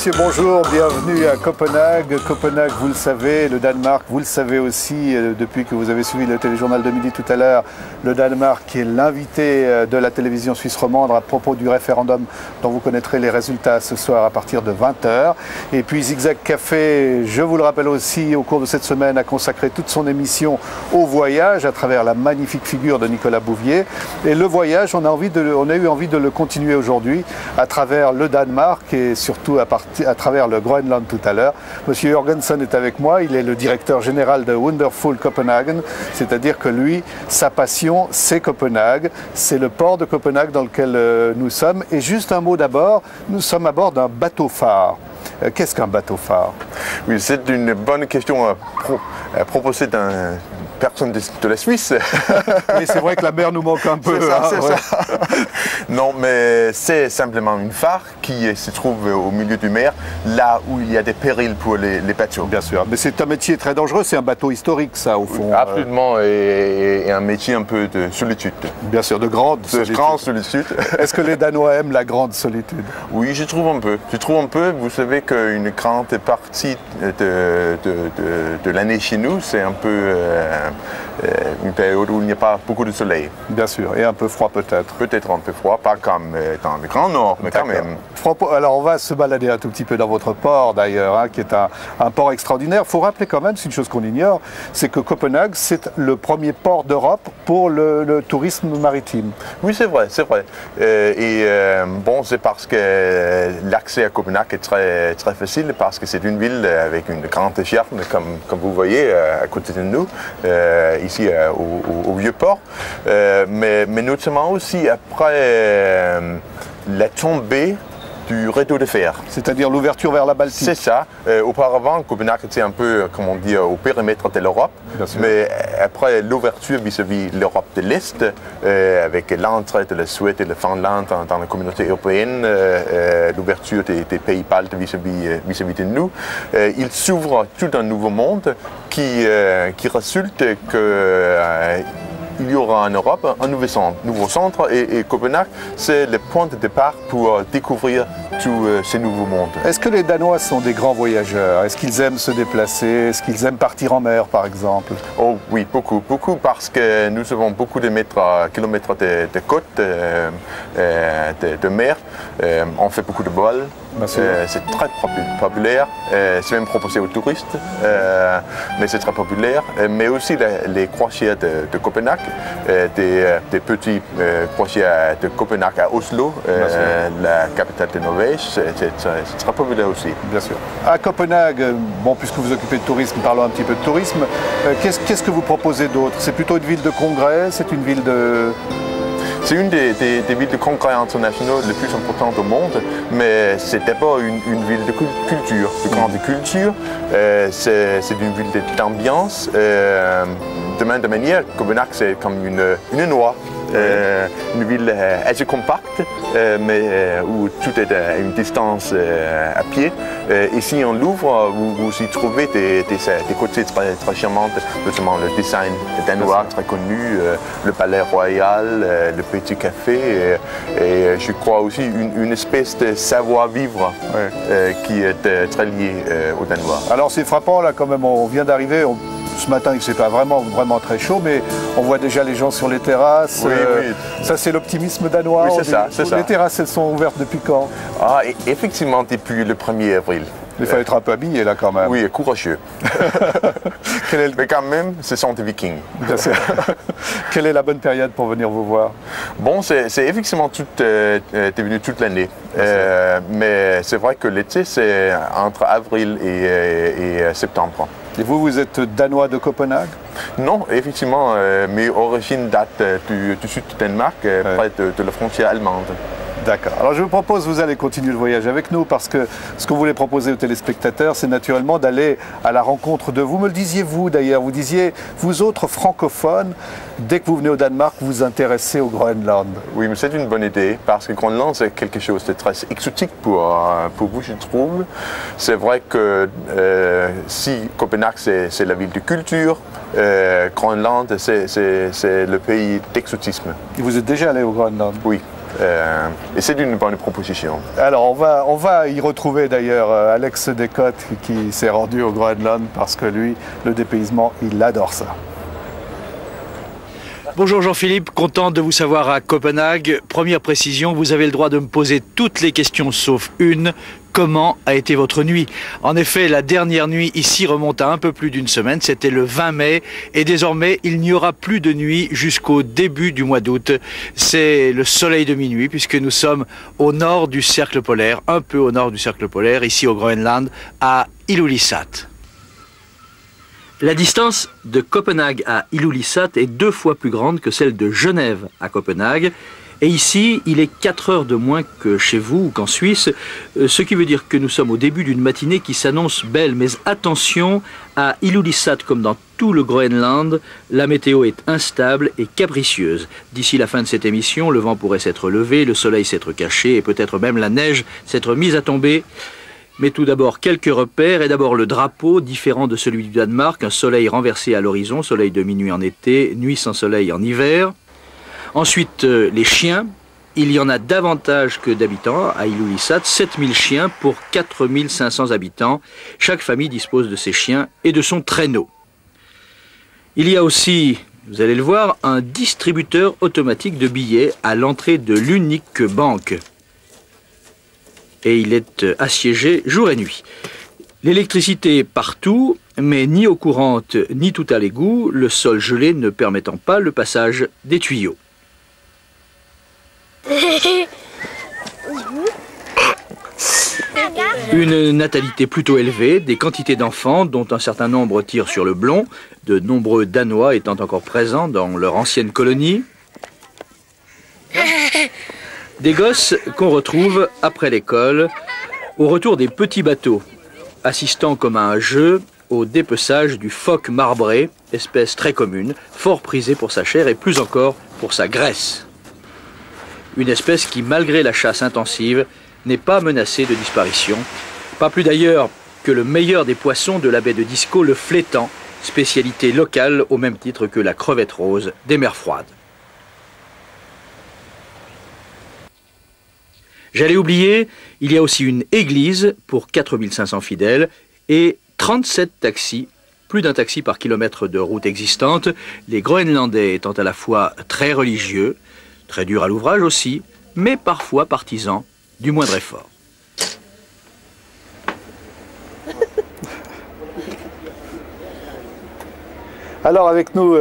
messieurs, bonjour, bienvenue à Copenhague. Copenhague, vous le savez, le Danemark, vous le savez aussi, depuis que vous avez suivi le téléjournal de midi tout à l'heure, le Danemark qui est l'invité de la télévision suisse romande à propos du référendum dont vous connaîtrez les résultats ce soir à partir de 20h. Et puis Zigzag Café, je vous le rappelle aussi, au cours de cette semaine, a consacré toute son émission au voyage à travers la magnifique figure de Nicolas Bouvier. Et le voyage, on a eu envie de le continuer aujourd'hui à travers le Danemark et surtout à travers le Groenland tout à l'heure. Monsieur Jorgensen est avec moi, il est le directeur général de Wonderful Copenhagen, c'est-à-dire que lui, sa passion, c'est Copenhague, c'est le port de Copenhague dans lequel nous sommes. Et juste un mot d'abord, nous sommes à bord d'un bateau-phare. Qu'est-ce qu'un bateau-phare? Oui, c'est une bonne question à proposer d'un personne de la Suisse. Oui, c'est vrai que la mer nous manque un peu. C'est ça. Non, mais c'est simplement une phare qui se trouve au milieu du mer, là où il y a des périls pour les bateaux. Bien sûr, mais c'est un métier très dangereux, c'est un bateau historique ça au fond. Absolument, et un métier un peu de solitude. Bien sûr, de grande solitude. Est-ce que les Danois aiment la grande solitude? Oui, je trouve un peu. Vous savez qu'une grande partie de l'année chez nous, c'est un peu une période où il n'y a pas beaucoup de soleil. Bien sûr, et un peu froid peut-être. Peut-être un peu froid, pas comme dans le Grand Nord, mais quand même. Alors on va se balader un tout petit peu dans votre port d'ailleurs, hein, qui est un port extraordinaire. Il faut rappeler quand même, c'est une chose qu'on ignore, c'est que Copenhague, c'est le premier port d'Europe pour le tourisme maritime. Oui, c'est vrai. Bon, c'est parce que l'accès à Copenhague est très, très facile, parce que c'est une ville avec une grande ferme, comme vous voyez à côté de nous, ici au Vieux-Port. Mais notamment aussi après la tombée du rideau de fer. C'est-à-dire l'ouverture vers la Baltique. C'est ça. Auparavant, Copenhague était un peu, comment on dit, au périmètre de l'Europe. Mais après l'ouverture vis-à-vis l'Europe de l'Est, avec l'entrée de la Suède et la Finlande dans la communauté européenne, l'ouverture des pays baltes vis-à-vis de nous, il s'ouvre tout un nouveau monde qui résulte que il y aura en Europe un nouveau centre et Copenhague, c'est le point de départ pour découvrir tout ce nouveau monde. Est-ce que les Danois sont des grands voyageurs? Est-ce qu'ils aiment se déplacer? Est-ce qu'ils aiment partir en mer, par exemple? Oh oui, beaucoup, parce que nous avons beaucoup de kilomètres de côtes, de mer. On fait beaucoup de vols. C'est très populaire, c'est même proposé aux touristes, mais c'est très populaire. Mais aussi les croisières de Copenhague, des petits croisières de Copenhague à Oslo, la capitale de Norvège, c'est très populaire aussi. Bien sûr. À Copenhague, bon, puisque vous vous occupez de tourisme, parlons un petit peu de tourisme. Qu'est-ce que vous proposez d'autre? C'est plutôt une ville de congrès? C'est une ville de... C'est une des villes de congrès internationaux les plus importantes au monde, mais c'est d'abord une ville de culture, de grande culture. C'est une ville d'ambiance. De même manière, Copenhague, c'est comme une noix. Une ville assez compacte, mais où tout est à une distance à pied. Ici, en Louvre, vous y trouvez des côtés très, très charmants, notamment le design danois très connu, le palais royal, le petit café, et je crois aussi une espèce de savoir-vivre qui est très lié aux Danois. Alors c'est frappant, là quand même, on vient d'arriver. Ce matin, il ne fait pas vraiment très chaud, mais on voit déjà les gens sur les terrasses. Oui. Ça, c'est l'optimisme danois. Oui, c'est ça. Les terrasses, elles sont ouvertes depuis quand? Effectivement, depuis le 1er avril. Il faut être un peu habillé là quand même. Oui, courageux. Mais quand même, ce sont des Vikings. Bien sûr. Quelle est la bonne période pour venir vous voir? Bon, c'est effectivement devenu toute l'année. Mais c'est vrai que l'été, c'est entre avril et septembre. Et vous êtes danois de Copenhague? Non, effectivement, mes origines datent du sud du Danemark, près de la frontière allemande. D'accord. Alors je vous propose, vous allez continuer le voyage avec nous parce que ce qu'on voulait proposer aux téléspectateurs, c'est naturellement d'aller à la rencontre de vous. Me le disiez vous d'ailleurs, vous disiez, vous autres francophones, dès que vous venez au Danemark, vous vous intéressez au Groenland. Oui, mais c'est une bonne idée parce que Groenland, c'est quelque chose de très exotique pour vous, je trouve. C'est vrai que si Copenhague, c'est la ville de culture, Groenland, c'est le pays d'exotisme. Et vous êtes déjà allé au Groenland? Oui. Et c'est une bonne proposition. Alors on va y retrouver d'ailleurs Alex Descotes qui s'est rendu au Groenland parce que lui, le dépaysement, il adore ça. Bonjour Jean-Philippe, content de vous savoir à Copenhague. Première précision, vous avez le droit de me poser toutes les questions sauf une. Comment a été votre nuit? En effet, la dernière nuit ici remonte à un peu plus d'une semaine, c'était le 20 mai, et désormais il n'y aura plus de nuit jusqu'au début du mois d'août. C'est le soleil de minuit puisque nous sommes au nord du cercle polaire, un peu au nord du cercle polaire, ici au Groenland, à Ilulissat. La distance de Copenhague à Ilulissat est 2 fois plus grande que celle de Genève à Copenhague. Et ici, il est 4 heures de moins que chez vous ou qu'en Suisse, ce qui veut dire que nous sommes au début d'une matinée qui s'annonce belle. Mais attention, à Ilulissat comme dans tout le Groenland, la météo est instable et capricieuse. D'ici la fin de cette émission, le vent pourrait s'être levé, le soleil s'être caché et peut-être même la neige s'être mise à tomber. Mais tout d'abord, quelques repères, et d'abord le drapeau, différent de celui du Danemark, un soleil renversé à l'horizon, soleil de minuit en été, nuit sans soleil en hiver. Ensuite, les chiens, il y en a davantage que d'habitants à Ilulissat, 7000 chiens pour 4500 habitants. Chaque famille dispose de ses chiens et de son traîneau. Il y a aussi, vous allez le voir, un distributeur automatique de billets à l'entrée de l'unique banque. Et il est assiégé jour et nuit. L'électricité partout, mais ni eau courante ni tout à l'égout, le sol gelé ne permettant pas le passage des tuyaux. Une natalité plutôt élevée, des quantités d'enfants dont un certain nombre tirent sur le blon, de nombreux Danois étant encore présents dans leur ancienne colonie. Des gosses qu'on retrouve après l'école, au retour des petits bateaux, assistant comme à un jeu au dépeçage du phoque marbré, espèce très commune, fort prisée pour sa chair et plus encore pour sa graisse. Une espèce qui, malgré la chasse intensive, n'est pas menacée de disparition. Pas plus d'ailleurs que le meilleur des poissons de la baie de Disco, le flétan, spécialité locale au même titre que la crevette rose des mers froides. J'allais oublier, il y a aussi une église pour 4500 fidèles et 37 taxis, plus d'un taxi par kilomètre de route existante, les Groenlandais étant à la fois très religieux, très durs à l'ouvrage aussi, mais parfois partisans du moindre effort. Alors avec nous,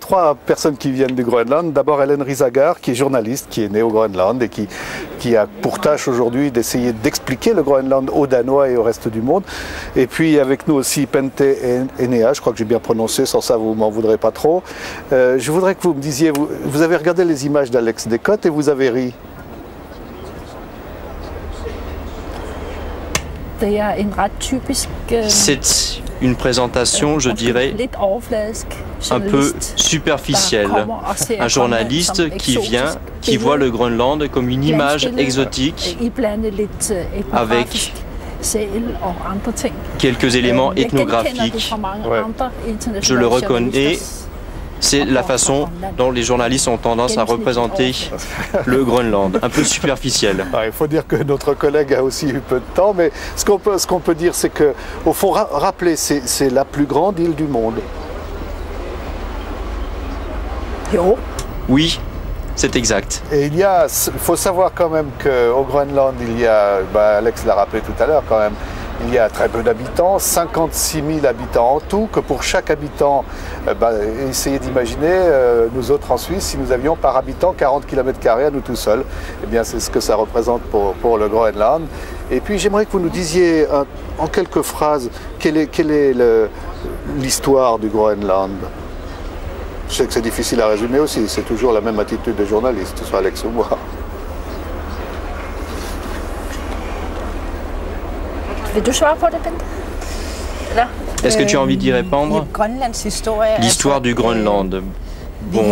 3 personnes qui viennent du Groenland. D'abord Hélène Risager, qui est journaliste, qui est née au Groenland et qui a pour tâche aujourd'hui d'essayer d'expliquer le Groenland aux Danois et au reste du monde. Et puis avec nous aussi Pente Enea, je crois que j'ai bien prononcé, sans ça vous m'en voudrez pas trop. Je voudrais que vous me disiez, vous avez regardé les images d'Alex Descotes et vous avez ri. C'est une présentation, je dirais, un peu superficielle. Un journaliste qui vient, qui voit le Groenland comme une image exotique avec quelques éléments ethnographiques. Ouais. Je le reconnais. C'est la façon dont les journalistes ont tendance à représenter le Groenland, un peu superficiel. Il faut dire que notre collègue a aussi eu peu de temps, mais ce qu'on peut dire, c'est que, au fond, rappeler, c'est la plus grande île du monde. Oui, c'est exact. Et il faut savoir quand même qu'au Groenland, il y a, Alex l'a rappelé tout à l'heure quand même, il y a très peu d'habitants, 56 000 habitants en tout, que pour chaque habitant, essayez d'imaginer, nous autres en Suisse, si nous avions par habitant 40 km² à nous tout seuls, eh bien c'est ce que ça représente pour le Groenland. Et puis j'aimerais que vous nous disiez en quelques phrases, quelle est l'histoire du Groenland. Je sais que c'est difficile à résumer aussi, c'est toujours la même attitude des journalistes, que ce soit Alex ou moi. Est-ce que tu as envie d'y répondre? L'histoire du Groenland. Bon,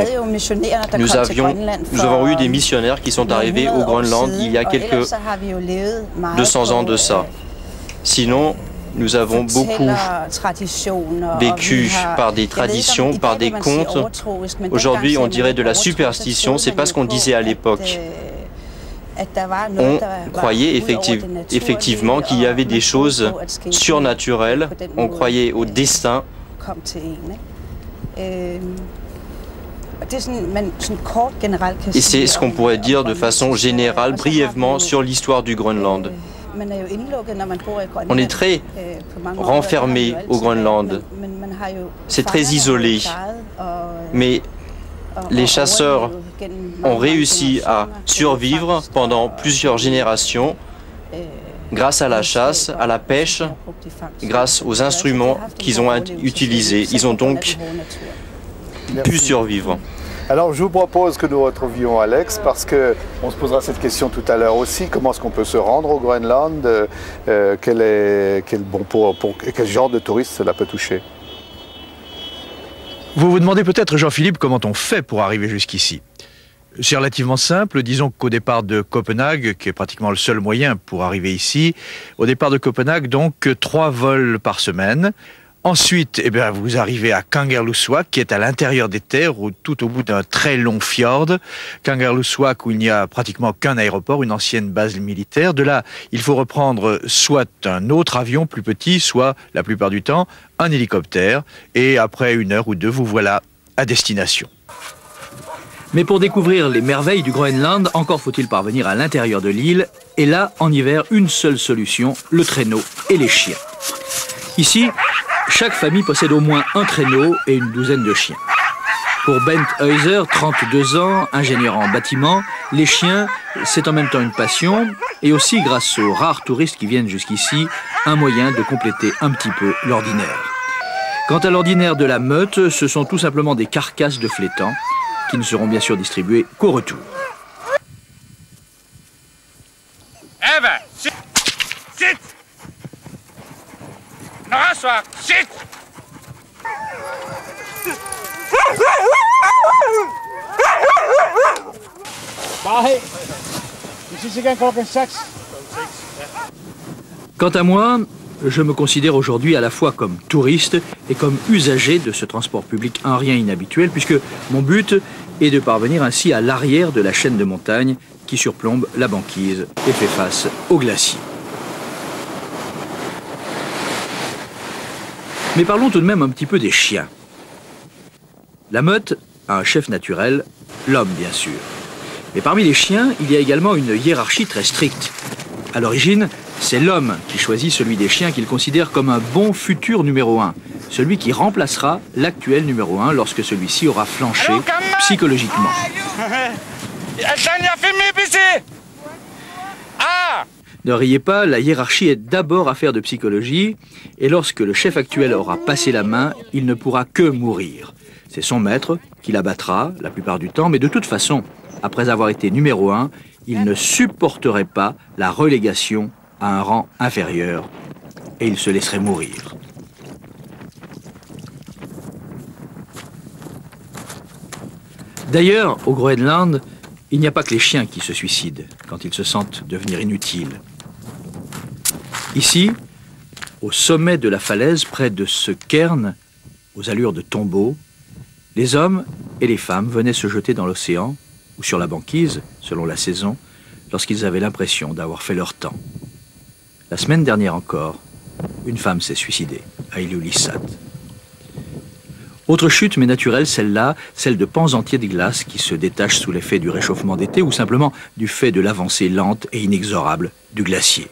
nous avons eu des missionnaires qui sont arrivés au Groenland il y a quelques 200 ans de ça. Sinon, nous avons beaucoup vécu par des traditions, par des contes. Aujourd'hui, on dirait de la superstition, c'est pas ce qu'on disait à l'époque. On croyait effectivement qu'il y avait des choses surnaturelles, on croyait au destin. Et c'est ce qu'on pourrait dire de façon générale, brièvement, sur l'histoire du Groenland. On est très renfermé au Groenland. C'est très isolé. Mais les chasseurs ont réussi à survivre pendant plusieurs générations grâce à la chasse, à la pêche, grâce aux instruments qu'ils ont utilisés. Ils ont donc pu survivre. Alors je vous propose que nous retrouvions Alex parce qu'on se posera cette question tout à l'heure aussi. Comment est-ce qu'on peut se rendre au Groenland? Quel genre de touristes cela peut toucher? Vous vous demandez peut-être, Jean-Philippe, comment on fait pour arriver jusqu'ici? C'est relativement simple. Disons qu'au départ de Copenhague, qui est pratiquement le seul moyen pour arriver ici, au départ de Copenhague, donc 3 vols par semaine. Ensuite, vous arrivez à Kangerlussuaq, qui est à l'intérieur des terres, ou tout au bout d'un très long fjord. Kangerlussuaq, où il n'y a pratiquement qu'un aéroport, une ancienne base militaire. De là, il faut reprendre soit un autre avion plus petit, soit, la plupart du temps, un hélicoptère. Et après 1 heure ou 2, vous voilà à destination. Mais pour découvrir les merveilles du Groenland, encore faut-il parvenir à l'intérieur de l'île. Et là, en hiver, une seule solution, le traîneau et les chiens. Ici, chaque famille possède au moins un traîneau et une douzaine de chiens. Pour Bent Heuser, 32 ans, ingénieur en bâtiment, les chiens, c'est en même temps une passion et aussi, grâce aux rares touristes qui viennent jusqu'ici, un moyen de compléter un petit peu l'ordinaire. Quant à l'ordinaire de la meute, ce sont tout simplement des carcasses de flétans qui ne seront bien sûr distribuées qu'au retour. Eva, sit! Sit! Naraswak, sit! Quant à moi, je me considère aujourd'hui à la fois comme touriste et comme usager de ce transport public en rien inhabituel, puisque mon but est de parvenir ainsi à l'arrière de la chaîne de montagnes qui surplombe la banquise et fait face aux glaciers. Mais parlons tout de même un petit peu des chiens. La meute a un chef naturel, l'homme bien sûr. Mais parmi les chiens, il y a également une hiérarchie très stricte. À l'origine, c'est l'homme qui choisit celui des chiens qu'il considère comme un bon futur numéro 1. Celui qui remplacera l'actuel numéro 1 lorsque celui-ci aura flanché psychologiquement. Ne riez pas, la hiérarchie est d'abord affaire de psychologie, et lorsque le chef actuel aura passé la main, il ne pourra que mourir. C'est son maître qui l'abattra la plupart du temps, mais de toute façon, après avoir été numéro 1, il ne supporterait pas la relégation à un rang inférieur, et il se laisserait mourir. D'ailleurs, au Groenland, il n'y a pas que les chiens qui se suicident quand ils se sentent devenir inutiles. Ici, au sommet de la falaise, près de ce cairn, aux allures de tombeau, les hommes et les femmes venaient se jeter dans l'océan ou sur la banquise, selon la saison, lorsqu'ils avaient l'impression d'avoir fait leur temps. La semaine dernière encore, une femme s'est suicidée à Ilulissat. Autre chute, mais naturelle, celle-là, celle de pans entiers de glace qui se détachent sous l'effet du réchauffement d'été ou simplement du fait de l'avancée lente et inexorable du glacier.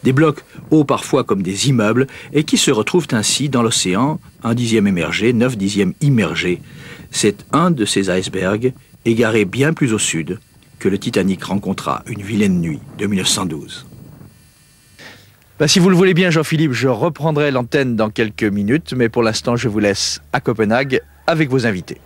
Des blocs hauts parfois comme des immeubles et qui se retrouvent ainsi dans l'océan, 1/10 émergé, 9/10 immergé. C'est un de ces icebergs égaré bien plus au sud que le Titanic rencontra une vilaine nuit de 1912. Si vous le voulez bien, Jean-Philippe, je reprendrai l'antenne dans quelques minutes, mais pour l'instant, je vous laisse à Copenhague avec vos invités.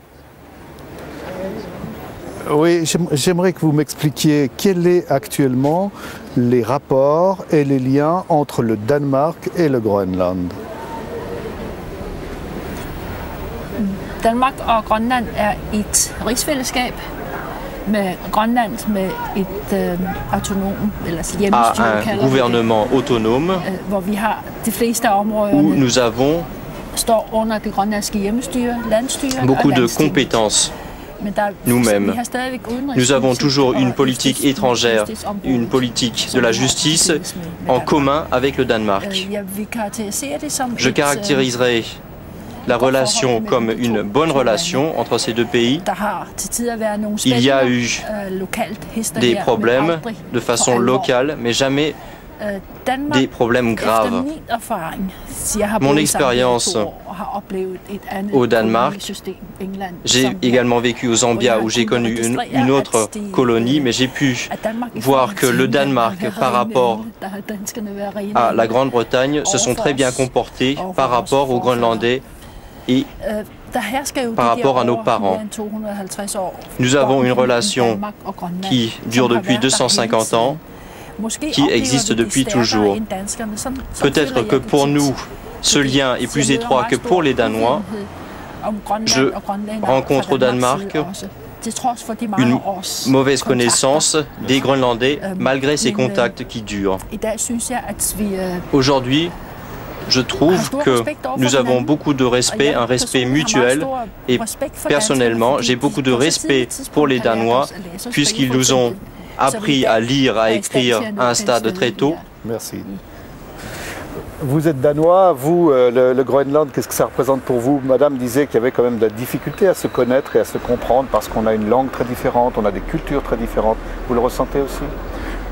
Oui, j'aimerais que vous m'expliquiez quels sont actuellement les rapports et les liens entre le Danemark et le Groenland. Danmark og Grønland er et rigsfællesskab med Grønland med et autonom eller hjemmestyre un gouvernement autonome hvor vi har de fleste af områderne nous avons står under det grønlandske hjemmestyre, landstyre beaucoup de compétences nous-mêmes. Nous avons toujours une politique étrangère, une politique de la justice en commun avec le Danemark. Je caractériserai la relation comme une bonne relation entre ces deux pays. Il y a eu des problèmes de façon locale, mais jamais des problèmes graves. Mon expérience au Danemark, j'ai également vécu au Zambia où j'ai connu une autre colonie, mais j'ai pu voir que le Danemark par rapport à la Grande-Bretagne se sont très bien comportés par rapport aux Groenlandais et par rapport à nos parents. Nous avons une relation qui dure depuis 250 ans, qui existe depuis toujours. Peut-être que pour nous, ce lien est plus étroit que pour les Danois. Je rencontre au Danemark une mauvaise connaissance des Groenlandais malgré ces contacts qui durent. Aujourd'hui, je trouve que nous avons beaucoup de respect, un respect mutuel et personnellement, j'ai beaucoup de respect pour les Danois puisqu'ils nous ont appris à lire, à écrire à un stade très tôt. Merci. Vous êtes danois, vous, le Groenland, qu'est-ce que ça représente pour vous? Madame disait qu'il y avait quand même de la difficulté à se connaître et à se comprendre parce qu'on a une langue très différente, on a des cultures très différentes. Vous le ressentez aussi?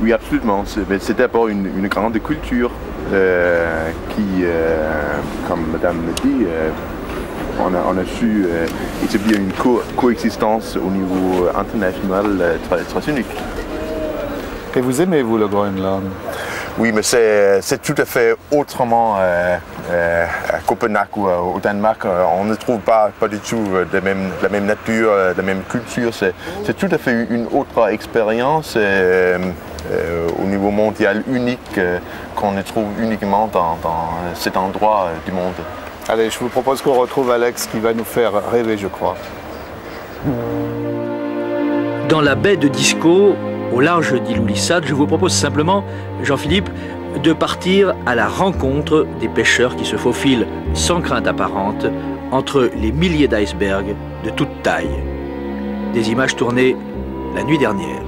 Oui, absolument. C'est d'abord une grande culture qui, comme Madame le dit, on a su établir une coexistence au niveau international très unique. Et vous aimez, vous, le Groenland? Oui, mais c'est tout à fait autrement à Copenhague ou au Danemark. On ne trouve pas du tout la même nature, la même culture. C'est tout à fait une autre expérience au niveau mondial unique qu'on ne trouve uniquement dans cet endroit du monde. Allez, je vous propose qu'on retrouve Alex qui va nous faire rêver, je crois. Dans la baie de Disco, au large d'Ilulissat, je vous propose simplement, Jean-Philippe, de partir à la rencontre des pêcheurs qui se faufilent sans crainte apparente entre les milliers d'icebergs de toute taille. Des images tournées la nuit dernière.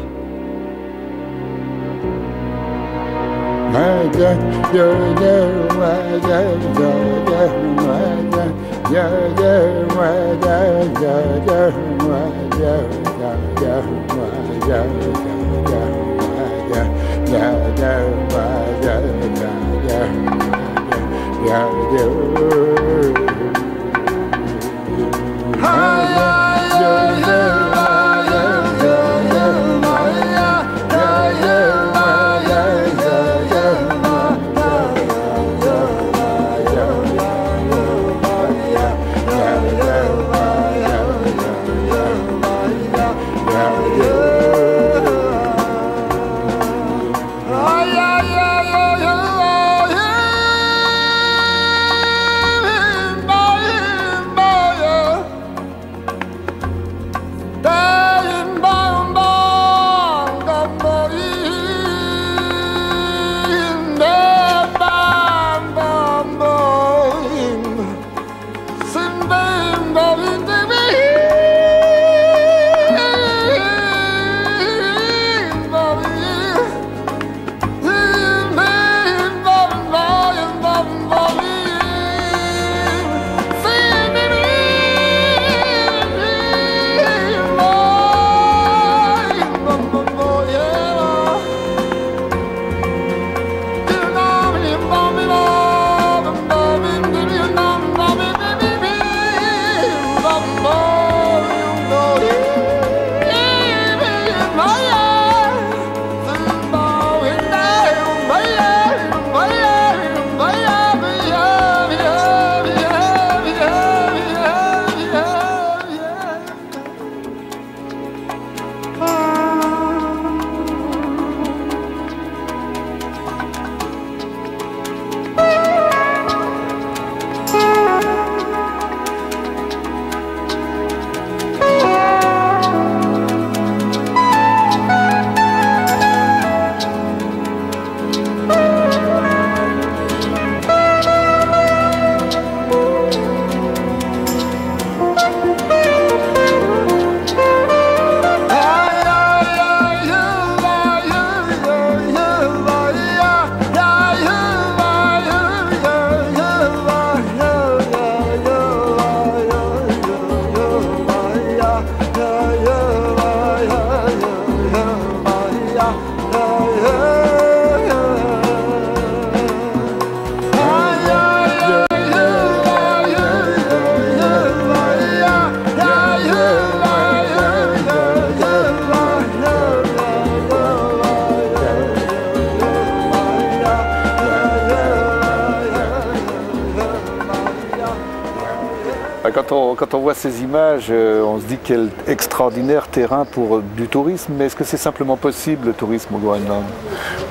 quand on voit ces images, on se dit quel extraordinaire terrain pour du tourisme, mais est-ce que c'est simplement possible le tourisme au Groenland?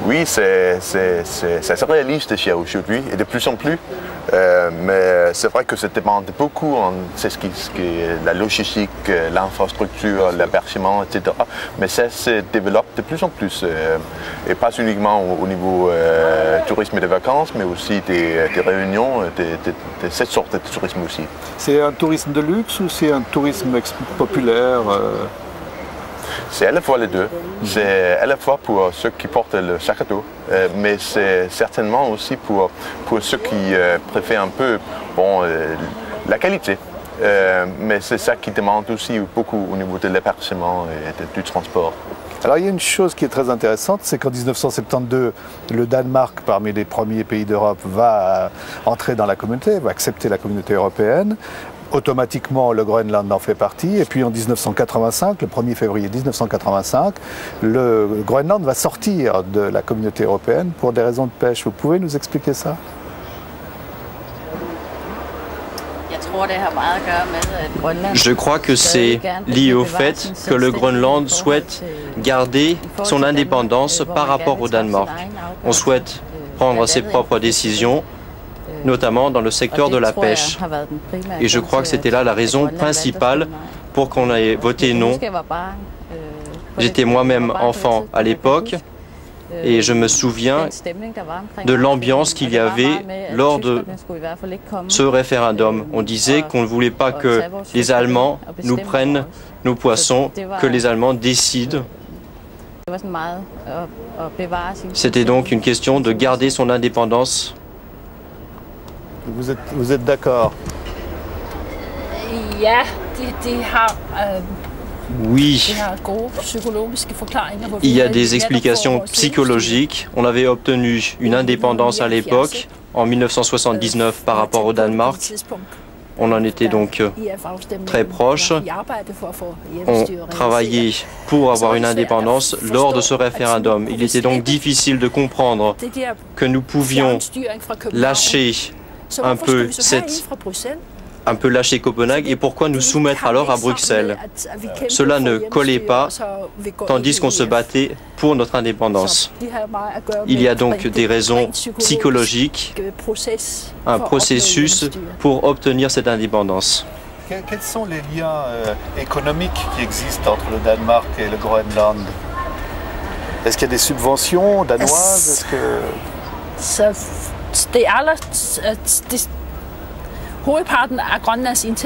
Oui, c'est assez réaliste ici aujourd'hui, et de plus en plus. Mais c'est vrai que ça dépend beaucoup, c'est ce qui est la logistique, l'infrastructure, l'hébergement, etc. Mais ça se développe de plus en plus, et pas uniquement au niveau tourisme et de vacances, mais aussi des réunions, de cette sorte de tourisme aussi. C'est un tourisme de luxe ou c'est un tourisme populaire? C'est à la fois les deux. C'est à la fois pour ceux qui portent le sac à dos, mais c'est certainement aussi pour ceux qui préfèrent un peu la qualité. Mais c'est ça qui demande aussi beaucoup au niveau de l'hébergement et du transport. Alors il y a une chose qui est très intéressante, c'est qu'en 1972, le Danemark, parmi les premiers pays d'Europe, va entrer dans la communauté, va accepter la communauté européenne. Automatiquement, le Groenland en fait partie. Et puis en 1985, le 1er février 1985, le Groenland va sortir de la communauté européenne pour des raisons de pêche. Vous pouvez nous expliquer ça? Je crois que c'est lié au fait que le Groenland souhaite garder son indépendance par rapport au Danemark. On souhaite prendre ses propres décisions, notamment dans le secteur de la pêche. Et je crois que c'était là la raison principale pour qu'on ait voté non. J'étais moi-même enfant à l'époque et je me souviens de l'ambiance qu'il y avait lors de ce référendum. On disait qu'on ne voulait pas que les Allemands nous prennent nos poissons, que les Allemands décident. C'était donc une question de garder son indépendance. Vous êtes d'accord? Oui, il y a des explications psychologiques. On avait obtenu une indépendance à l'époque, en 1979 par rapport au Danemark. On en était donc très proches. On travaillait pour avoir une indépendance lors de ce référendum. Il était donc difficile de comprendre que nous pouvions lâcher un peu lâcher Copenhague et pourquoi nous soumettre alors à Bruxelles. Cela ne collait pas, tandis qu'on se battait pour notre indépendance. Il y a donc des raisons psychologiques, un processus pour obtenir cette indépendance. Quels sont les liens économiques qui existent entre le Danemark et le Groenland? Est-ce qu'il y a des subventions danoises?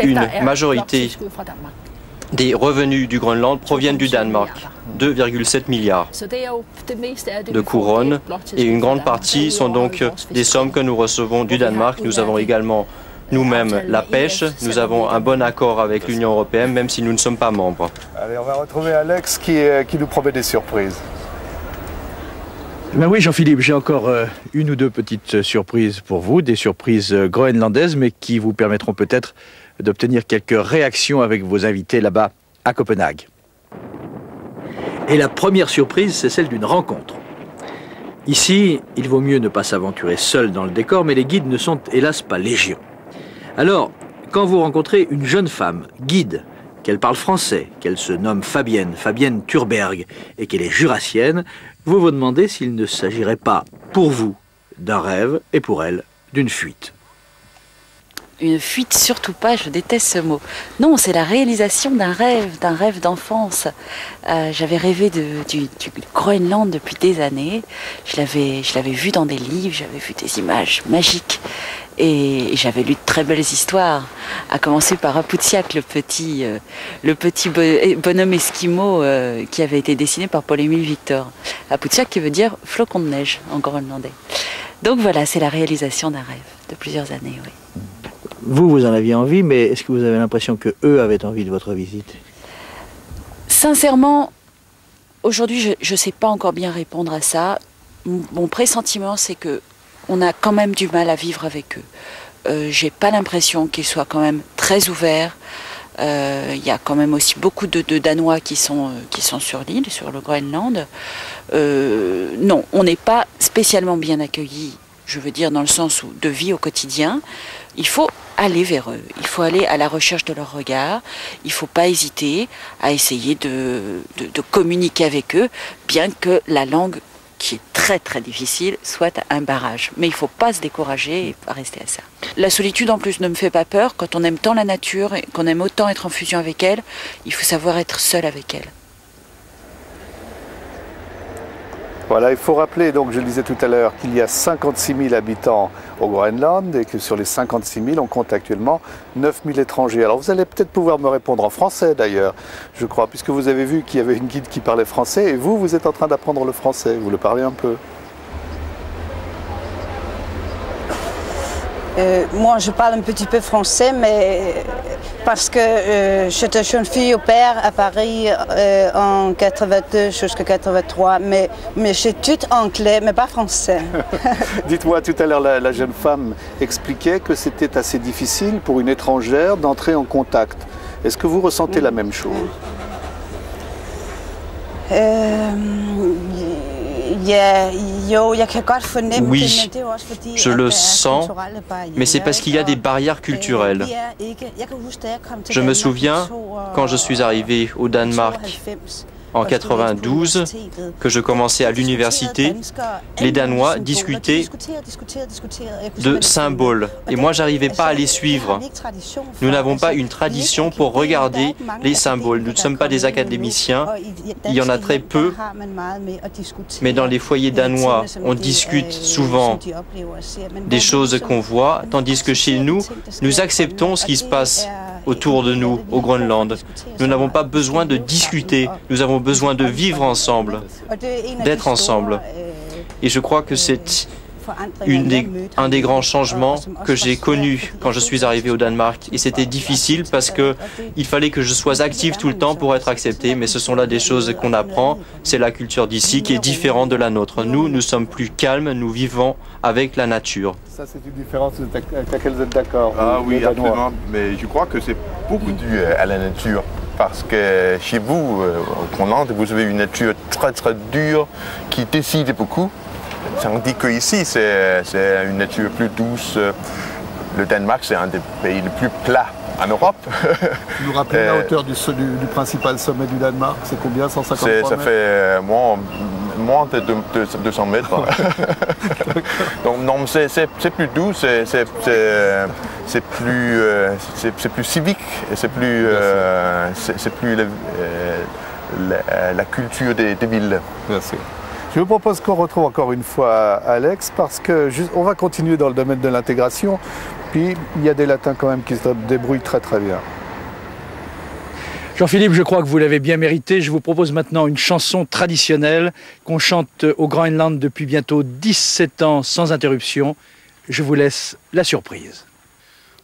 Une majorité des revenus du Groenland proviennent du Danemark, 2,7 milliards de couronnes, et une grande partie sont donc des sommes que nous recevons du Danemark. Nous avons également nous-mêmes la pêche, nous avons un bon accord avec l'Union européenne, même si nous ne sommes pas membres. Allez, on va retrouver Alex qui nous promet des surprises. Ben oui, Jean-Philippe, j'ai encore une ou deux petites surprises pour vous, des surprises groenlandaises, mais qui vous permettront peut-être d'obtenir quelques réactions avec vos invités là-bas à Copenhague. Et la première surprise, c'est celle d'une rencontre. Ici, il vaut mieux ne pas s'aventurer seul dans le décor, mais les guides ne sont hélas pas légion. Alors, quand vous rencontrez une jeune femme, guide, qu'elle parle français, qu'elle se nomme Fabienne Thurberg, et qu'elle est jurassienne, vous vous demandez s'il ne s'agirait pas, pour vous, d'un rêve, et pour elle, d'une fuite. Une fuite, surtout pas, je déteste ce mot. Non, c'est la réalisation d'un rêve d'enfance. J'avais rêvé du Groenland depuis des années. Je l'avais vu dans des livres, j'avais vu des images magiques. Et j'avais lu de très belles histoires, à commencer par Aputsiak, le petit bonhomme esquimau qui avait été dessiné par Paul-Émile Victor. Aputsiak qui veut dire flocon de neige en groenlandais. Donc voilà, c'est la réalisation d'un rêve de plusieurs années, oui. Vous en aviez envie, mais est-ce que vous avez l'impression qu'eux avaient envie de votre visite? Sincèrement, aujourd'hui, je ne sais pas encore bien répondre à ça. Mon pressentiment, c'est que on a quand même du mal à vivre avec eux. J'ai pas l'impression qu'ils soient quand même très ouverts. Il y a quand même aussi beaucoup de Danois qui sont sur l'île, sur le Groenland. Non, on n'est pas spécialement bien accueillis je veux dire dans le sens de vie au quotidien, il faut aller vers eux, il faut aller à la recherche de leur regard, il ne faut pas hésiter à essayer de communiquer avec eux, bien que la langue, qui est très très difficile, soit un barrage. Mais il ne faut pas se décourager et pas rester à ça. La solitude en plus ne me fait pas peur, quand on aime tant la nature et qu'on aime autant être en fusion avec elle, il faut savoir être seul avec elle. Voilà, il faut rappeler, donc je le disais tout à l'heure, qu'il y a 56 000 habitants au Groenland et que sur les 56 000, on compte actuellement 9 000 étrangers. Alors vous allez peut-être pouvoir me répondre en français d'ailleurs, je crois, puisque vous avez vu qu'il y avait une guide qui parlait français et vous, vous êtes en train d'apprendre le français. Vous le parlez un peu? Moi, je parle un petit peu français, mais parce que j'étais jeune fille au père à Paris en 82 jusqu'à 83, mais j'ai tout anglais, mais pas français. Dites-moi, tout à l'heure, la jeune femme expliquait que c'était assez difficile pour une étrangère d'entrer en contact. Est-ce que vous ressentez la même chose? Oui, je le sens, mais c'est parce qu'il y a des barrières culturelles. Je me souviens, quand je suis arrivé au Danemark en 92, que je commençais à l'université, les Danois discutaient de symboles. Et moi, j'arrivais pas à les suivre. Nous n'avons pas une tradition pour regarder les symboles. Nous ne sommes pas des académiciens. Il y en a très peu. Mais dans les foyers danois, on discute souvent des choses qu'on voit, tandis que chez nous, nous acceptons ce qui se passe autour de nous, au Groenland. Nous n'avons pas besoin de discuter, nous avons besoin de vivre ensemble, d'être ensemble. Et je crois que c'est un des grands changements que j'ai connus quand je suis arrivé au Danemark. Et c'était difficile parce qu'il fallait que je sois actif tout le temps pour être accepté, mais ce sont là des choses qu'on apprend. C'est la culture d'ici qui est différente de la nôtre. Nous sommes plus calmes, nous vivons avec la nature. Ça, c'est une différence avec laquelle vous êtes d'accord? Ah oui, absolument. Mais je crois que c'est beaucoup dû à la nature. Parce que chez vous, au Groenland, vous avez une nature très très dure qui décide beaucoup. Tandis qu'ici, c'est une nature plus douce. Le Danemark, c'est un des pays les plus plats en Europe. Vous nous rappelez la hauteur du principal sommet du Danemark? C'est combien? 153 mètres? Ça fait moins de 200 mètres. Donc non, c'est plus doux, c'est plus civique, et c'est plus la culture des villes. Merci. Je vous propose qu'on retrouve encore une fois Alex, parce que on va continuer dans le domaine de l'intégration, puis il y a des latins quand même qui se débrouillent très très bien. Jean-Philippe, je crois que vous l'avez bien mérité. Je vous propose maintenant une chanson traditionnelle qu'on chante au Groenland depuis bientôt 17 ans sans interruption. Je vous laisse la surprise.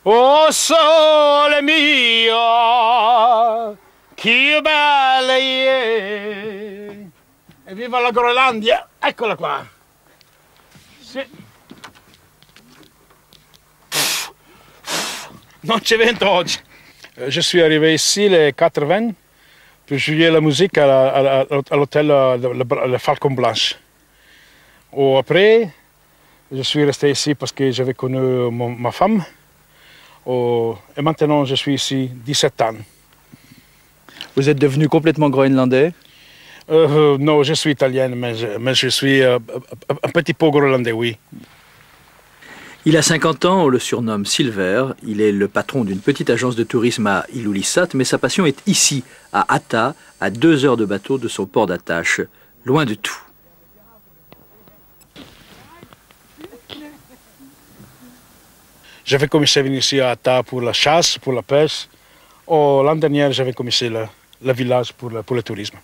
Oh sole mio, che bella è. E viva la Groenlandia, eccola qua. Sì. Non c'è vento oggi. Je suis arrivé ici les 80 pour jouer la musique à l'hôtel Le Falcon Blanche. Après, je suis resté ici parce que j'avais connu ma femme. Et maintenant, je suis ici 17 ans. Vous êtes devenu complètement groenlandais? Non, je suis italien, mais je suis un petit peu groenlandais, oui. Il a 50 ans, on le surnomme Silver. Il est le patron d'une petite agence de tourisme à Ilulissat, mais sa passion est ici, à Hata, à 2 heures de bateau de son port d'attache, loin de tout. J'avais commencé à venir ici à Hata pour la chasse, pour la pêche. L'an dernier, j'avais commencé le village pour le tourisme.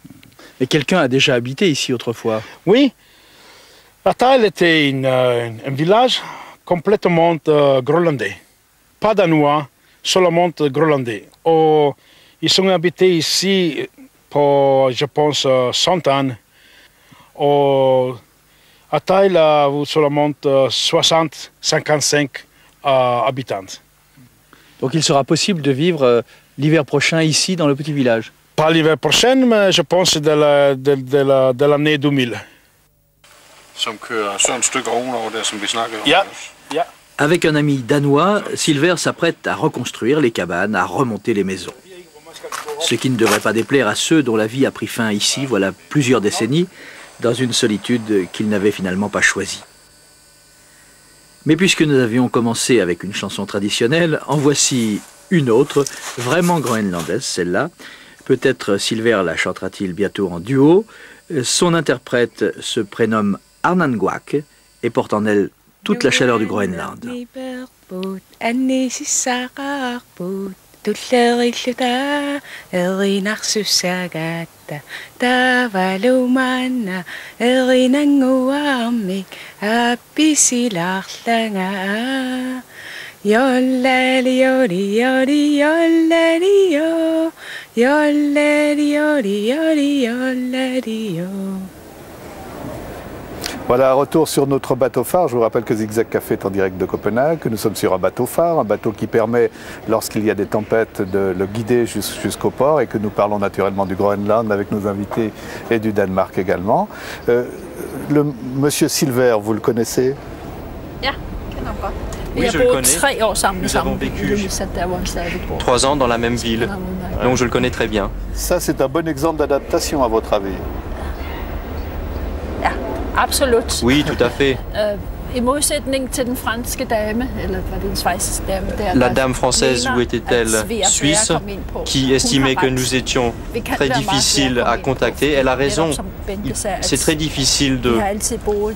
Mais quelqu'un a déjà habité ici autrefois? Oui. Hata était un village complètement groenlandais. Pas danois, seulement groenlandais. Ils sont habités ici pour, je pense, 100 ans. Hata, il a seulement 60-55 habitants. Donc il sera possible de vivre l'hiver prochain ici, dans le petit village? Pas l'hiver prochain, mais je pense de l'année 2000. Avec un ami danois, Silver s'apprête à reconstruire les cabanes, à remonter les maisons. Ce qui ne devrait pas déplaire à ceux dont la vie a pris fin ici, voilà plusieurs décennies, dans une solitude qu'ils n'avaient finalement pas choisie. Mais puisque nous avions commencé avec une chanson traditionnelle, en voici une autre, vraiment groenlandaise, celle-là. Peut-être Silver la chantera-t-il bientôt en duo. Son interprète se prénomme Arnanguaq et porte en elle toute la chaleur du Groenland. Voilà, retour sur notre bateau-phare. Je vous rappelle que Zigzag Café est en direct de Copenhague, que nous sommes sur un bateau-phare, un bateau qui permet, lorsqu'il y a des tempêtes, de le guider jusqu'au port et que nous parlons naturellement du Groenland avec nos invités et du Danemark également. Monsieur Silver, vous le connaissez? Oui, je le connais. Nous avons vécu 3 ans dans la même ville, donc je le connais très bien. Ça, c'est un bon exemple d'adaptation, à votre avis? Absolut. Oui, tout à fait. I modsætning til den franske dame, eller var det en schweizisk dame der, la dame française, où était-elle? Suisse, qui estimait que nous étions très difficiles à contacter. Elle a raison. C'est très difficile de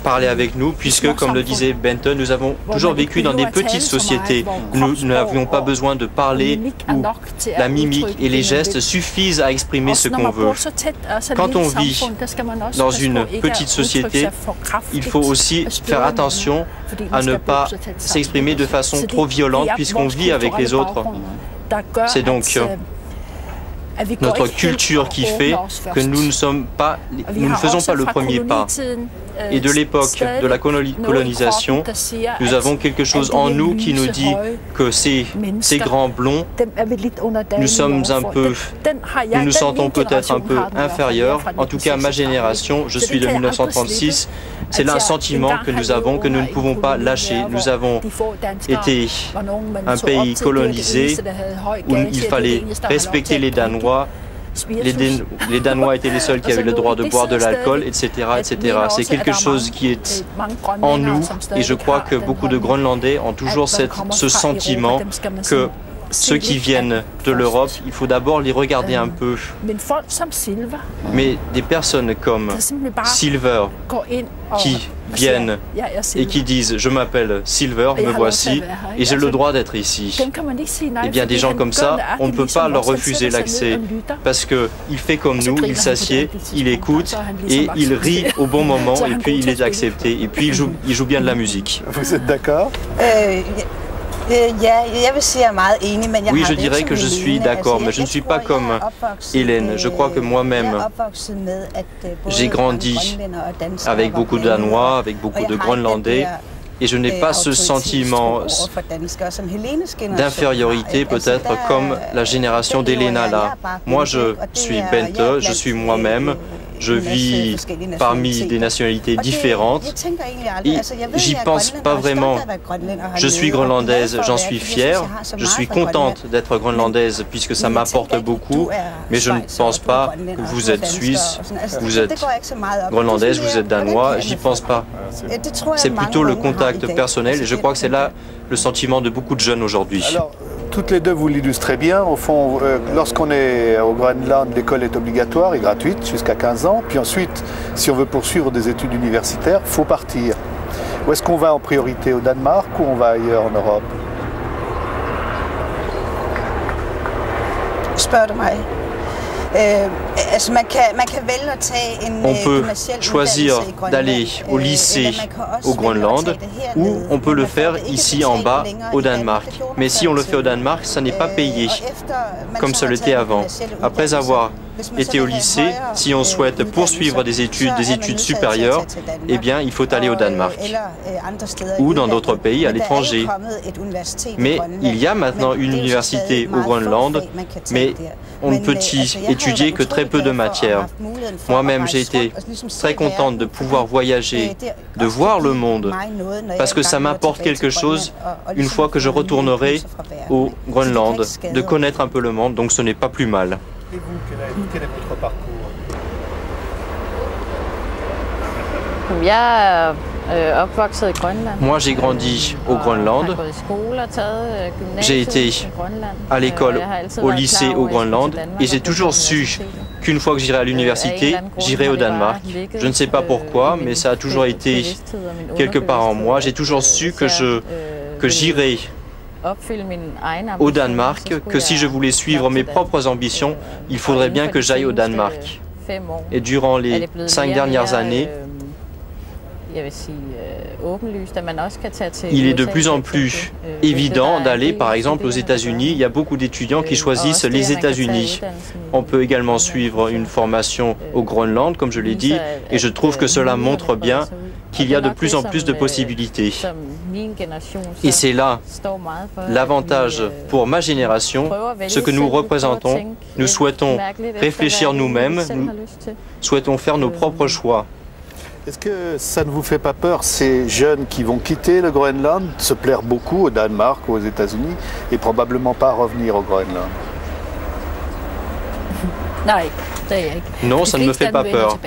parler avec nous, puisque, comme le disait Bente, nous avons toujours vécu dans des petites sociétés. Nous n'avions pas besoin de parler, où la mimique et les gestes suffisent à exprimer ce qu'on veut. Quand on vit dans une petite société, il faut aussi faire attention à ne pas s'exprimer de façon trop violente puisqu'on vit avec les autres. C'est donc notre culture qui fait que nous ne faisons pas le premier pas. Et de l'époque de la colonisation, nous avons quelque chose en nous qui nous dit que ces grands blonds, nous nous sentons peut-être un peu inférieurs. En tout cas, ma génération, je suis de 1936, c'est là un sentiment que nous avons, que nous ne pouvons pas lâcher. Nous avons été un pays colonisé où il fallait respecter les Danois. Les Danois étaient les seuls qui avaient le droit de boire de l'alcool, etc., etc. C'est quelque chose qui est en nous et je crois que beaucoup de Groenlandais ont toujours ce sentiment que ceux qui viennent de l'Europe, il faut d'abord les regarder un peu. Mais des personnes comme Silver qui viennent et qui disent « Je m'appelle Silver, me voici et j'ai le droit d'être ici ». Eh bien, des gens comme ça, on ne peut pas leur refuser l'accès parce qu'il fait comme nous, il s'assied, il écoute et il rit au bon moment et puis il est accepté. Et puis il joue bien de la musique. Vous êtes d'accord? Oui, je dirais que je suis d'accord, mais je ne suis pas comme Hélène. Je crois que moi-même, j'ai grandi avec beaucoup de Danois, avec beaucoup de Groenlandais, et je n'ai pas ce sentiment d'infériorité peut-être comme la génération d'Helena là. Moi, je suis Bente, je suis moi-même. Je vis parmi des nationalités différentes et j'y pense pas vraiment. Je suis groenlandaise, j'en suis fière, je suis contente d'être groenlandaise puisque ça m'apporte beaucoup, mais je ne pense pas que vous êtes suisse, vous êtes groenlandaise, vous êtes danois, j'y pense pas. C'est plutôt le contact personnel et je crois que c'est là le sentiment de beaucoup de jeunes aujourd'hui. Toutes les deux, vous l'illustrez bien. Au fond, lorsqu'on est au Groenland, l'école est obligatoire et gratuite jusqu'à 15 ans. Puis ensuite, si on veut poursuivre des études universitaires, il faut partir. Où est-ce qu'on va en priorité? Au Danemark ou on va ailleurs en Europe? On peut choisir d'aller au lycée au Groenland ou on peut le faire ici en bas au Danemark. Mais si on le fait au Danemark, ça n'est pas payé comme ça l'était avant. Après avoir été au lycée, si on souhaite poursuivre des études supérieures, eh bien, il faut aller au Danemark ou dans d'autres pays à l'étranger. Mais il y a maintenant une université au Groenland, mais on ne peut y étudier que très peu de matières. Moi-même, j'ai été très contente de pouvoir voyager, de voir le monde, parce que ça m'apporte quelque chose une fois que je retournerai au Groenland, de connaître un peu le monde, donc ce n'est pas plus mal. Et vous, quel est votre parcours? Moi, j'ai grandi au Groenland. J'ai été à l'école, au lycée au Groenland, et j'ai toujours su qu'une fois que j'irai à l'université, j'irai au Danemark. Je ne sais pas pourquoi, mais ça a toujours été quelque part en moi. J'ai toujours su que j'irai au Danemark, que si je voulais suivre mes propres ambitions, il faudrait bien que j'aille au Danemark. Et durant les 5 dernières années, il est de plus en plus évident d'aller par exemple aux États-Unis. Il y a beaucoup d'étudiants qui choisissent les États-Unis. On peut également suivre une formation au Groenland, comme je l'ai dit, et je trouve que cela montre bien qu'il y a de plus en plus de possibilités. Et c'est là l'avantage pour ma génération, ce que nous représentons. Nous souhaitons réfléchir nous-mêmes, nous souhaitons faire nos propres choix. Est-ce que ça ne vous fait pas peur, ces jeunes qui vont quitter le Groenland, se plaire beaucoup au Danemark ou aux États-Unis et probablement pas revenir au Groenland? Non, ça ne me fait pas peur.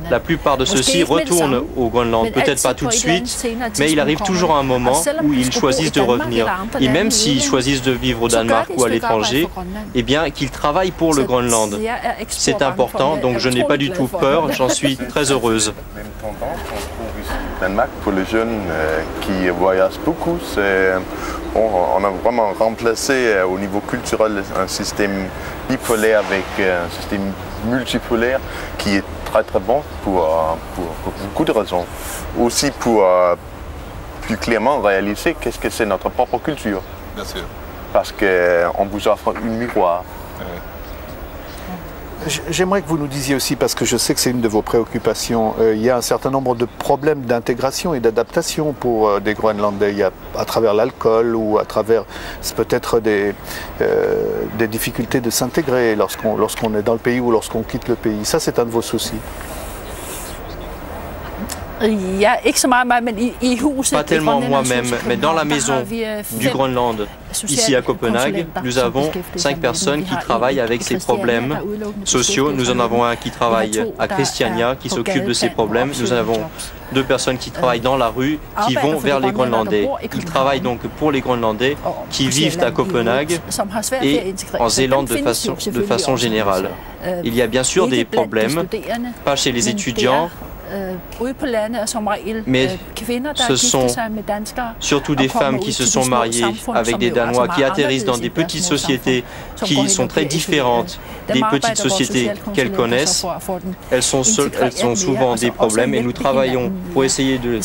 La plupart de ceux-ci retournent au Groenland, peut-être pas tout de suite, mais il arrive toujours un moment où ils choisissent de revenir. Et même s'ils choisissent de vivre au Danemark ou à l'étranger, eh bien qu'ils travaillent pour le Groenland. C'est important, donc je n'ai pas du tout peur, j'en suis très heureuse. Même tendance qu'on trouve ici au Danemark pour les jeunes qui voyagent beaucoup, on a vraiment remplacé au niveau culturel un système bipolaire avec un système multipolaire qui est très très bon pour beaucoup de raisons. Aussi pour plus clairement réaliser qu'est-ce que c'est notre propre culture. Bien sûr. Parce qu'on vous offre un miroir. J'aimerais que vous nous disiez aussi, parce que je sais que c'est une de vos préoccupations, il y a un certain nombre de problèmes d'intégration et d'adaptation pour des Groenlandais. Il y a à travers l'alcool ou à travers peut-être des difficultés de s'intégrer lorsqu'on est dans le pays ou lorsqu'on quitte le pays. Ça, c'est un de vos soucis. Pas tellement moi-même, mais dans la maison du Groenland, ici à Copenhague, nous avons 5 personnes qui travaillent avec ces problèmes sociaux. Nous en avons un qui travaille à Christiania, qui s'occupe de ces problèmes. Nous en avons 2 personnes qui travaillent dans la rue, qui vont vers les Groenlandais. Ils travaillent donc pour les Groenlandais qui vivent à Copenhague et en Zélande de façon générale. Il y a bien sûr des problèmes, pas chez les étudiants, mais ce sont surtout des femmes qui se sont mariées avec des Danois, qui atterrissent dans des petites sociétés qui sont très différentes des petites sociétés qu'elles connaissent. Elles ont souvent des problèmes et nous travaillons pour essayer de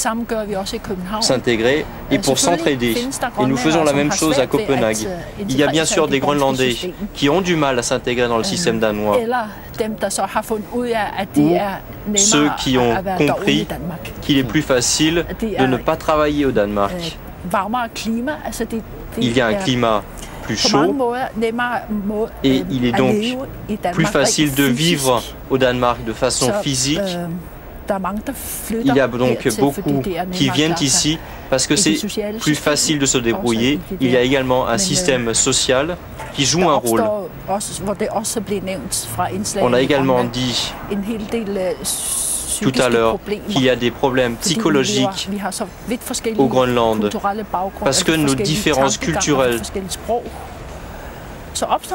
s'intégrer et pour s'entraider. Et nous faisons la même chose à Copenhague. Il y a bien sûr des Groenlandais qui ont du mal à s'intégrer dans le système danois, ou ceux qui ont compris qu'il est plus facile de ne pas travailler au Danemark. Il y a un climat plus chaud et il est donc plus facile de vivre au Danemark de façon physique. Il y a donc beaucoup qui viennent ici parce que c'est plus facile de se débrouiller. Il y a également un système social qui joue un rôle. On a également dit tout à l'heure qu'il y a des problèmes psychologiques au Groenland parce que nos différences culturelles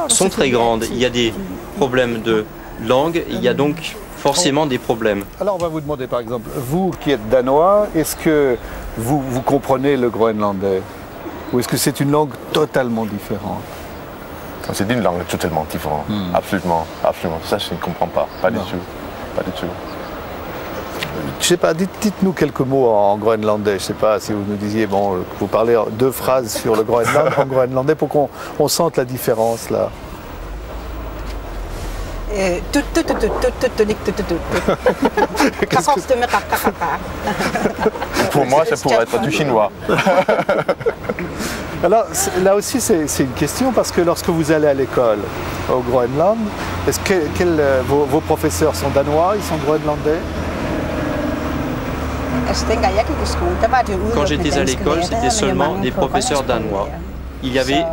sont très grandes. Il y a des problèmes de langue, il y a donc forcément des problèmes. Alors on va vous demander par exemple, vous qui êtes danois, est-ce que vous comprenez le groenlandais ou est-ce que c'est une langue totalement différente? C'est une langue totalement différente, absolument, absolument. Ça je ne comprends pas, pas du tout, pas du tout. Je sais pas, dites-nous quelques mots en groenlandais. Je sais pas si vous nous disiez, bon, vous parlez 2 phrases sur le Groenland en groenlandais pour qu'on sente la différence là. Pour moi, ça pourrait être du chinois. Alors là aussi, c'est une question parce que lorsque vous allez à l'école au Groenland, est-ce que vos professeurs sont danois, ils sont groenlandais? Quand j'étais à l'école, c'était seulement des professeurs danois. Il n'y avait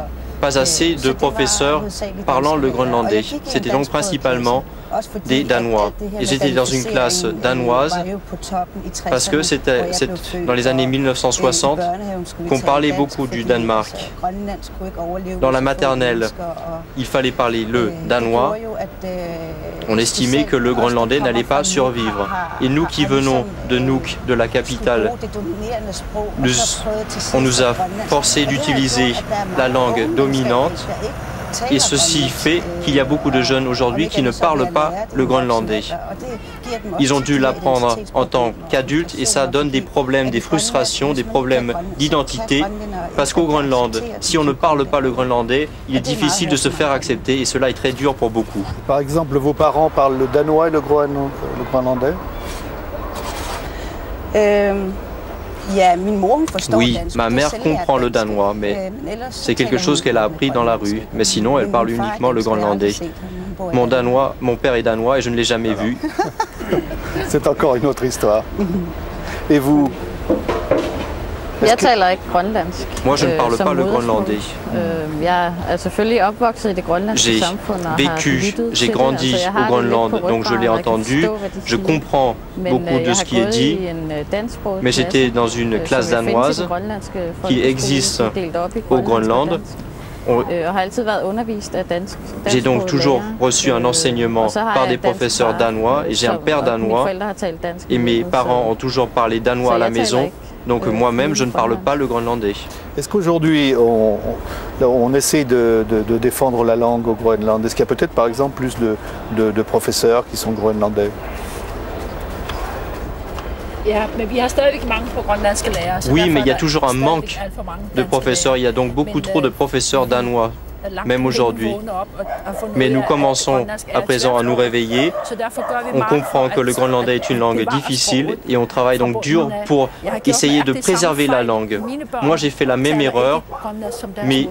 pas assez de professeurs parlant le groenlandais. C'était donc principalement des Danois. Et j'étais dans une classe danoise parce que c'était dans les années 1960 qu'on parlait beaucoup du Danemark. Dans la maternelle, il fallait parler le danois. On estimait que le groenlandais n'allait pas survivre. Et nous qui venons de Nuuk, de la capitale, on nous a forcé d'utiliser la langue dominante. Et ceci fait qu'il y a beaucoup de jeunes aujourd'hui qui ne parlent pas le groenlandais. Ils ont dû l'apprendre en tant qu'adultes et ça donne des problèmes, des frustrations, des problèmes d'identité. Parce qu'au Groenland, si on ne parle pas le groenlandais, il est difficile de se faire accepter et cela est très dur pour beaucoup. Par exemple, vos parents parlent le danois et le groenlandais? Oui, ma mère comprend le danois, mais c'est quelque chose qu'elle a appris dans la rue. Mais sinon, elle parle uniquement le groenlandais. Mon père est danois et je ne l'ai jamais vu. C'est encore une autre histoire. Et vous? Moi, je ne parle pas le groenlandais. J'ai grandi au Groenland, donc je l'ai entendu. Je comprends beaucoup de ce qui est dit, mais j'étais dans une classe danoise qui existe au Groenland. J'ai donc toujours reçu un enseignement par des professeurs danois et j'ai un père danois et mes parents ont toujours parlé danois à la maison. Donc moi-même, je ne parle pas le groenlandais. Est-ce qu'aujourd'hui, on essaie de défendre la langue au Groenland? Est-ce qu'il y a peut-être par exemple plus de professeurs qui sont groenlandais? Oui, mais il y a toujours un manque de professeurs. Il y a donc beaucoup trop de professeurs danois, même aujourd'hui. Mais nous commençons à présent à nous réveiller. On comprend que le groenlandais est une langue difficile et on travaille donc dur pour essayer de préserver la langue. Moi, j'ai fait la même erreur. Mes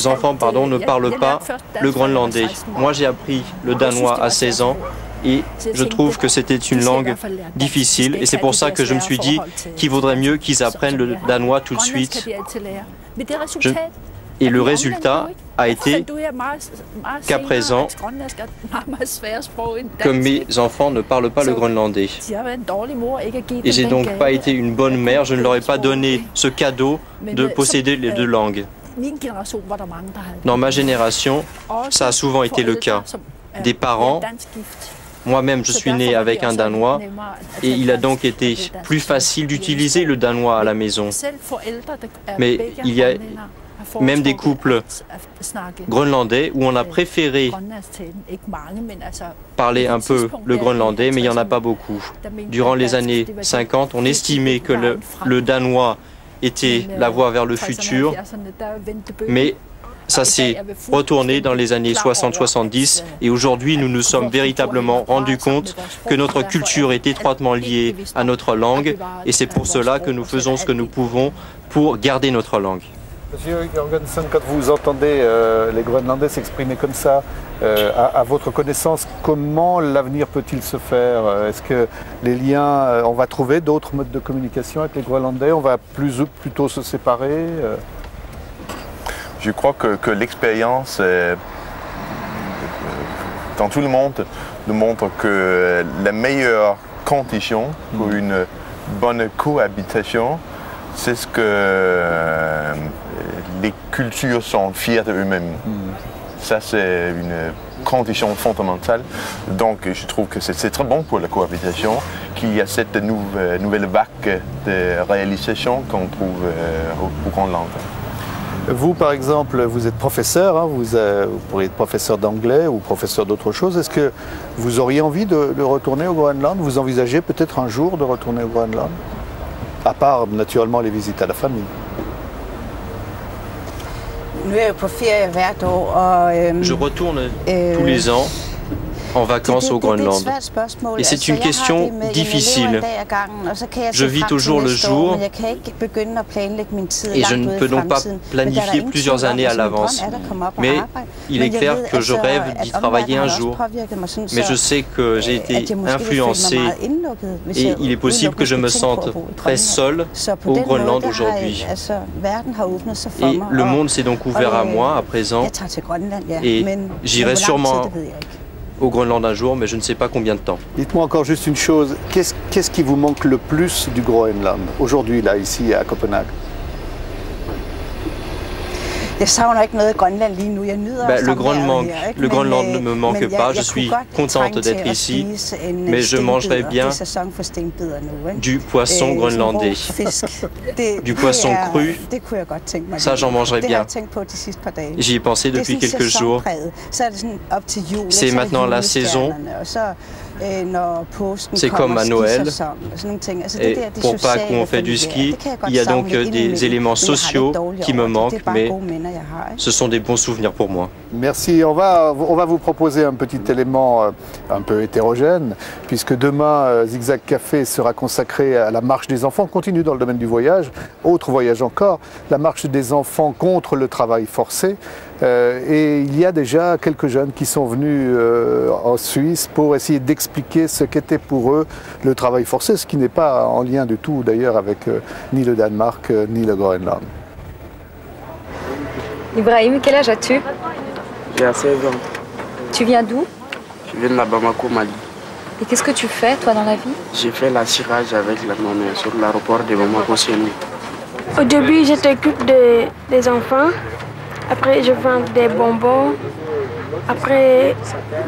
enfants ne parlent pas le groenlandais. Moi, j'ai appris le danois à 16 ans. Et je trouve que c'était une langue difficile et c'est pour ça que je me suis dit qu'il vaudrait mieux qu'ils apprennent le danois tout de suite. Et le résultat a été qu'à présent, que mes enfants ne parlent pas le groenlandais. Et j'ai donc pas été une bonne mère, je ne leur ai pas donné ce cadeau de posséder les deux langues. Dans ma génération, ça a souvent été le cas. Des parents. Moi-même, je suis né avec un Danois et il a donc été plus facile d'utiliser le danois à la maison. Mais il y a même des couples groenlandais où on a préféré parler un peu le groenlandais, mais il n'y en a pas beaucoup. Durant les années 50, on estimait que le danois était la voie vers le futur, mais ça s'est retourné dans les années 60-70 et aujourd'hui nous nous sommes véritablement rendus compte que notre culture est étroitement liée à notre langue et c'est pour cela que nous faisons ce que nous pouvons pour garder notre langue. Monsieur Jorgensen, quand vous entendez les Groenlandais s'exprimer comme ça, à votre connaissance, comment l'avenir peut-il se faire? Est-ce que les liens, on va trouver d'autres modes de communication avec les Groenlandais? On va plutôt se séparer? Je crois que l'expérience dans tout le monde nous montre que la meilleure condition pour une bonne cohabitation, c'est ce que les cultures sont fières d'eux-mêmes. Ça, c'est une condition fondamentale. Donc, je trouve que c'est très bon pour la cohabitation qu'il y a cette nouvelle vague de réalisation qu'on trouve au Groenland. Vous, par exemple, vous êtes professeur, hein, vous pourriez être professeur d'anglais ou professeur d'autre chose. Est-ce que vous auriez envie de retourner au Groenland? Vous envisagez peut-être un jour de retourner au Groenland? À part, naturellement, les visites à la famille. Je retourne tous les ans en vacances au Groenland. Et c'est une question difficile. Je vis au jour le jour et je ne peux donc pas planifier plusieurs années à l'avance. Mais il est clair que je rêve d'y travailler un jour. Mais je sais que j'ai été influencé et il est possible que je me sente très seul au Groenland aujourd'hui. Et le monde s'est donc ouvert à moi à présent et j'irai sûrement au Groenland un jour, mais je ne sais pas combien de temps. Dites-moi encore juste une chose, qu'est-ce qui vous manque le plus du Groenland, aujourd'hui, là, ici, à Copenhague? Le Groenland ne me manque pas, je suis contente d'être ici, mais je mangerais bien du poisson groenlandais, du poisson cru, ça j'en mangerais bien. J'y ai pensé depuis quelques jours. C'est maintenant la saison. C'est comme à Noël, et pour Pâques où on fait du ski, il y a donc des éléments sociaux qui me manquent, mais ce sont des bons souvenirs pour moi. Merci, on va vous proposer un petit élément un peu hétérogène, puisque demain, Zigzag Café sera consacré à la marche des enfants. On continue dans le domaine du voyage, autre voyage encore, la marche des enfants contre le travail forcé. Et il y a déjà quelques jeunes qui sont venus en Suisse pour essayer d'expliquer ce qu'était pour eux le travail forcé, ce qui n'est pas en lien du tout d'ailleurs avec ni le Danemark ni le Groenland. Ibrahim, quel âge as-tu? J'ai 16 ans. Tu viens d'où? Je viens de la Bamako, Mali. Et qu'est-ce que tu fais, toi, dans la vie? J'ai fait l'assurage avec la monnaie sur l'aéroport de Bamako. Au début, je t'occupe des enfants. Après, je vends des bonbons. Après,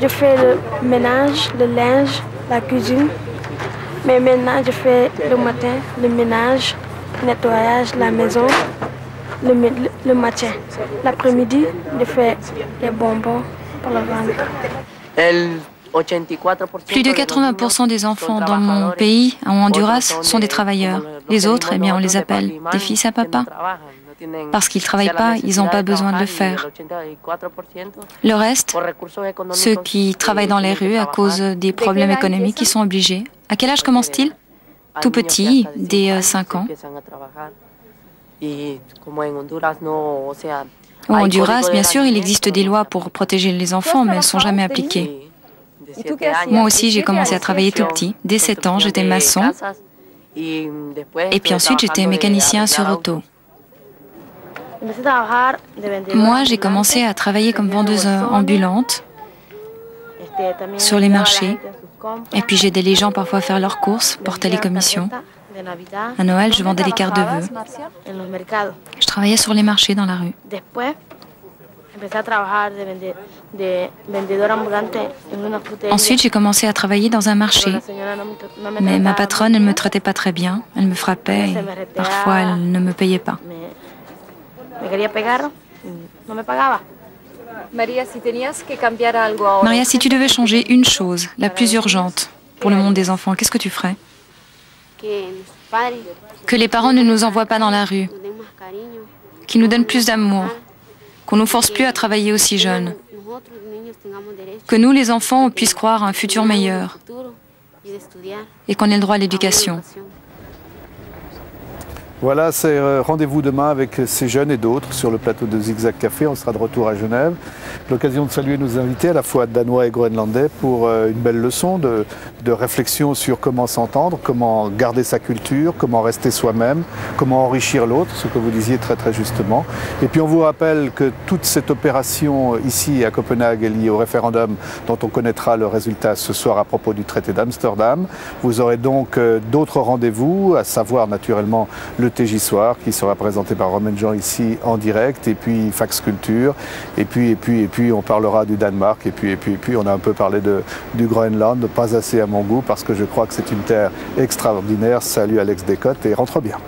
je fais le ménage, le linge, la cuisine. Mais maintenant, je fais le matin le ménage, le nettoyage, la maison, le matin. L'après-midi, je fais les bonbons pour le vendre. Plus de 80% des enfants dans mon pays, en Honduras, sont des travailleurs. Les autres, eh bien, on les appelle des fils à papa. Parce qu'ils ne travaillent pas, ils n'ont pas besoin de le faire. Le reste, ceux qui travaillent dans les rues à cause des problèmes économiques, ils sont obligés. À quel âge commencent-ils? Tout petits, dès 5 ans. Au Honduras, bien sûr, il existe des lois pour protéger les enfants, mais elles ne sont jamais appliquées. Moi aussi, j'ai commencé à travailler tout petit. Dès 7 ans, j'étais maçon. Et puis ensuite, j'étais mécanicien sur auto. Moi, j'ai commencé à travailler comme vendeuse ambulante sur les marchés. Et puis j'aidais les gens parfois à faire leurs courses, porter les commissions. À Noël, je vendais les cartes de vœux. Je travaillais sur les marchés dans la rue. Ensuite, j'ai commencé à travailler dans un marché. Mais ma patronne, elle ne me traitait pas très bien. Elle me frappait et parfois, elle ne me payait pas. Maria, si tu devais changer une chose, la plus urgente, pour le monde des enfants, qu'est-ce que tu ferais? Que les parents ne nous envoient pas dans la rue, qu'ils nous donnent plus d'amour, qu'on ne nous force plus à travailler aussi jeunes, que nous, les enfants, on puisse croire à un futur meilleur et qu'on ait le droit à l'éducation. Voilà, c'est rendez-vous demain avec ces jeunes et d'autres sur le plateau de Zigzag Café. On sera de retour à Genève. L'occasion de saluer nos invités, à la fois danois et groenlandais, pour une belle leçon de réflexion sur comment s'entendre, comment garder sa culture, comment rester soi-même, comment enrichir l'autre, ce que vous disiez très très justement. Et puis on vous rappelle que toute cette opération ici à Copenhague est liée au référendum dont on connaîtra le résultat ce soir à propos du traité d'Amsterdam. Vous aurez donc d'autres rendez-vous, à savoir naturellement le TJ Soir qui sera présenté par Romain Jean ici en direct, et puis Fax Culture, et puis on parlera du Danemark, et puis on a un peu parlé du Groenland, pas assez à mon goût parce que je crois que c'est une terre extraordinaire. Salut Alex Descotes et rentre bien.